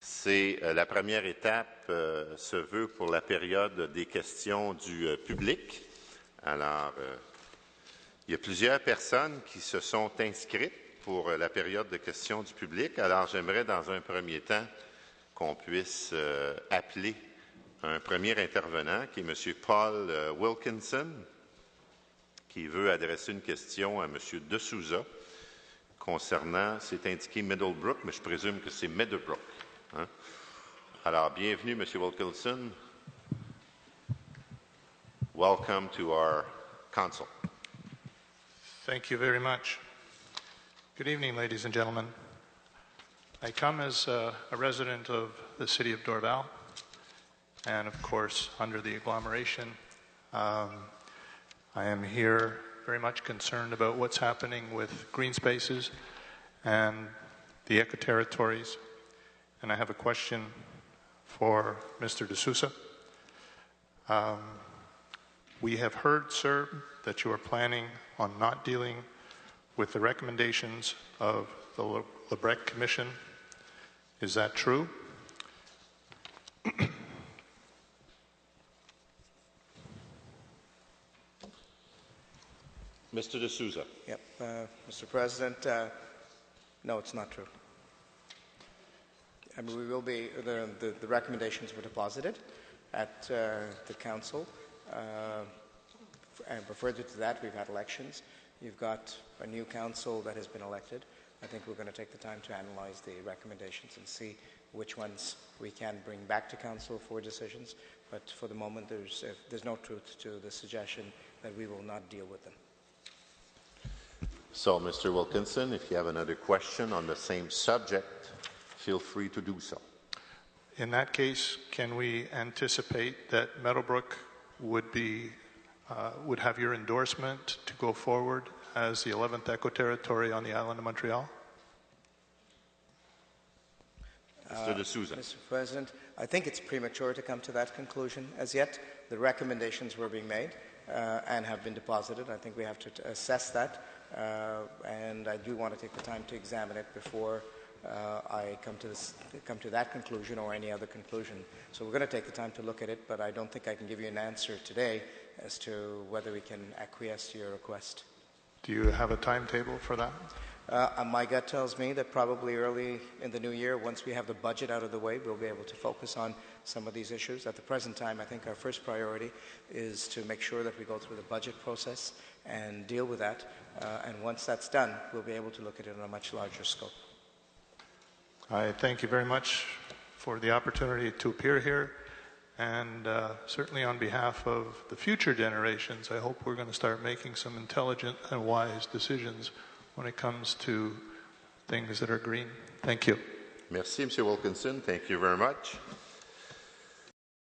C'est la première étape se veut pour la période des questions du public. Alors, il y a plusieurs personnes qui se sont inscrites pour la période de questions du public. Alors, j'aimerais dans un premier temps qu'on puisse appeler un premier intervenant, qui est M. Paul Wilkinson, qui veut adresser une question à M. De Souza concernant, c'est indiqué Middlebrook, mais je présume que c'est Meadowbrook. Hein? Alors, bienvenue, M. Wilkinson. Welcome to our council. Thank you very much. Good evening, ladies and gentlemen. I come as a resident of the city of Dorval, and of course, under the agglomeration. I am here very much concerned about what's happening with green spaces and the eco-territories. And I have a question for Mr. De Souza. We have heard, sir, that you are planning on not dealing with the recommendations of the Lebrecht Commission. Is that true? Mr. De Souza. Yep, Mr. President, no, it's not true. I mean, we will be, the recommendations were deposited at the council. And further to that, we've had elections. You've got a new council that has been elected. I think we're going to take the time to analyze the recommendations and see which ones we can bring back to council for decisions. But for the moment, there's no truth to the suggestion that we will not deal with them. So, Mr. Wilkinson, if you have another question on the same subject, feel free to do so. In that case, can we anticipate that Meadowbrook would have your endorsement to go forward as the 11th eco-territory on the island of Montreal? Mr. De Souza. Mr. President, I think it's premature to come to that conclusion as yet. The recommendations were being made and have been deposited. I think we have to assess that, and I do want to take the time to examine it before I come to that conclusion or any other conclusion. So we're going to take the time to look at it, but I don't think I can give you an answer today as to whether we can acquiesce to your request. Do you have a timetable for that? My gut tells me that probably early in the new year, once we have the budget out of the way, we'll be able to focus on some of these issues. At the present time, I think our first priority is to make sure that we go through the budget process and deal with that. And once that's done, we'll be able to look at it on a much larger scope. I thank you very much for the opportunity to appear here, and certainly on behalf of the future generations, I hope we're going to start making some intelligent and wise decisions when it comes to things that are green. Thank you. Merci, M. Wilkinson. Thank you very much.